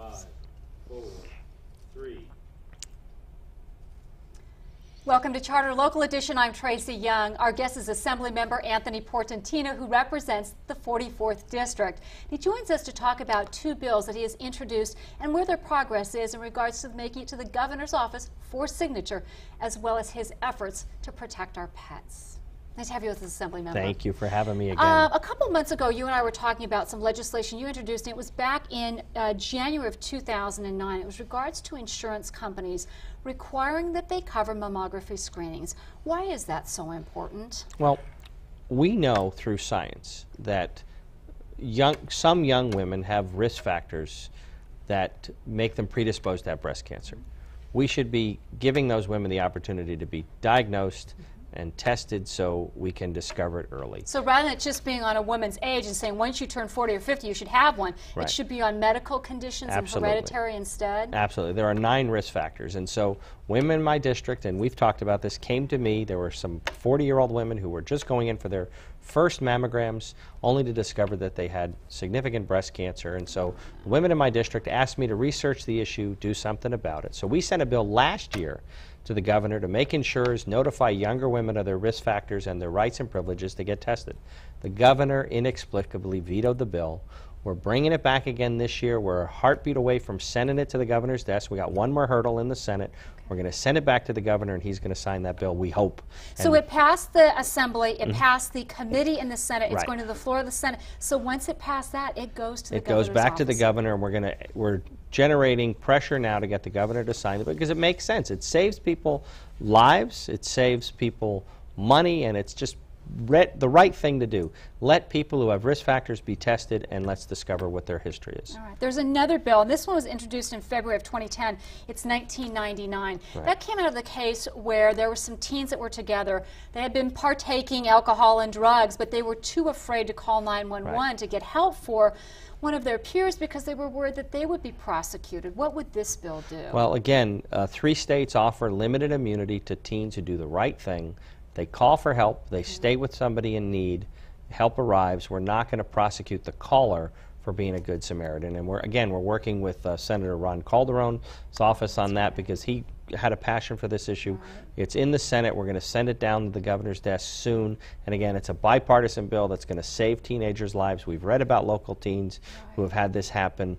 5, 4, 3. Welcome to Charter Local Edition. I'm Tracy Young. Our guest is Assemblymember Anthony Portantino, who represents the 44th District. He joins us to talk about two bills that he has introduced and where their progress is in regards to making it to the governor's office for signature, as well as his efforts to protect our pets. Nice to have you with us, Assemblymember. Thank you for having me again. A couple months ago, you and I were talking about some legislation you introduced, and it was back in January of 2009. It was regards to insurance companies requiring that they cover mammography screenings. Why is that so important? Well, we know through science that some young women have risk factors that make them predisposed to have breast cancer. We should be giving those women the opportunity to be diagnosed and tested so we can discover it early. So rather than it just being on a woman's age and saying once you turn 40 or 50 you should have one, right. It should be on medical conditions Absolutely. And hereditary instead? Absolutely. There are 9 risk factors, and so women in my district, and we've talked about this, came to me. There were some 40-year-old women who were just going in for their first mammograms only to discover that they had significant breast cancer, and so the women in my district asked me to research the issue, do something about it. So we sent a bill last year to the governor to make insurers notify younger women of their risk factors and their rights and privileges to get tested. The governor inexplicably vetoed the bill. We're bringing it back again this year. We're a heartbeat away from sending it to the governor's desk. We got one more hurdle in the Senate. Okay. We're going to send it back to the governor, and he's going to sign that bill, we hope. So it passed the Assembly, it passed the committee in the Senate, it's right. going to the floor of the Senate. So once it passed that, it goes to the governor's governor's It goes back office. to the governor, and we're generating pressure now to get the governor to sign it because it makes sense. It saves people lives, it saves people money, and it's just the right thing to do. Let people who have risk factors be tested, and let's discover what their history is. All right. There's another bill, and this one was introduced in February of 2010. It's 1999. Right. That came out of the case where there were some teens that were together. They had been partaking alcohol and drugs, but they were too afraid to call 911 right. to get help for one of their peers because they were worried that they would be prosecuted. What would this bill do? Well, again, 3 states offer limited immunity to teens who do the right thing. They call for help, they stay with somebody in need, help arrives. We're not going to prosecute the caller for being a good Samaritan. And we're working with Senator Ron Calderon's office on that because he had a passion for this issue. Right. It's in the Senate. We're going to send it down to the governor's desk soon. And again, it's a bipartisan bill that's going to save teenagers' lives. We've read about local teens who have had this happen.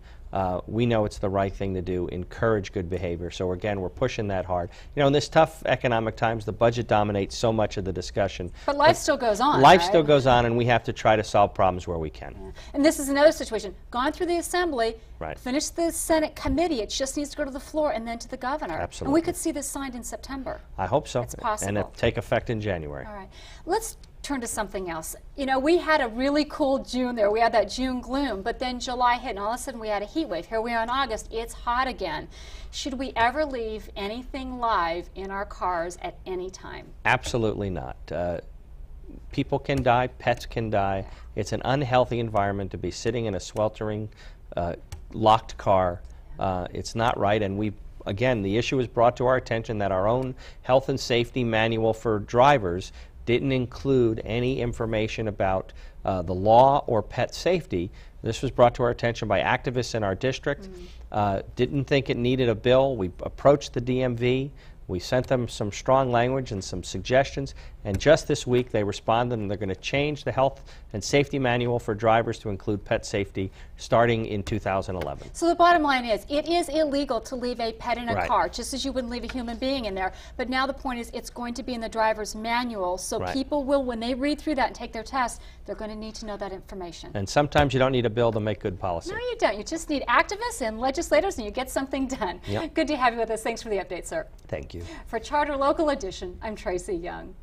We know it's the right thing to do, encourage good behavior. So again, we're pushing that hard. You know, in this tough economic times, the budget dominates so much of the discussion. But life still goes on, Life right? still goes on, and we have to try to solve problems where we can. Yeah. And this is another situation. Gone through the Assembly, right. Finished the Senate committee. It just needs to go to the floor and then to the governor. Absolutely. And we could see this signed in September. I hope so. It's possible. And it take effect in January. All right. Let's turn to something else. You know, we had a really cool June there. We had that June gloom, but then July hit, and all of a sudden we had a heat wave. Here we are in August. It's hot again. Should we ever leave anything live in our cars at any time? Absolutely not. People can die, pets can die. It's an unhealthy environment to be sitting in a sweltering, locked car. It's not right, and again, the issue was brought to our attention that our own health and safety manual for drivers didn't include any information about the law or pet safety. This was brought to our attention by activists in our district. Didn't think it needed a bill. We approached the DMV. We sent them some strong language and some suggestions, and just this week they responded, and they're going to change the health and safety manual for drivers to include pet safety starting in 2011. So the bottom line is, it is illegal to leave a pet in a right. car, just as you wouldn't leave a human being in there. But now the point is, it's going to be in the driver's manual, so right. people will, when they read through that and take their test, they're going to need to know that information. And sometimes you don't need a bill to make good policy. No, you don't. You just need activists and legislators, and you get something done. Yep. Good to have you with us. Thanks for the update, sir. Thank you. For Charter Local Edition, I'm Tracy Young.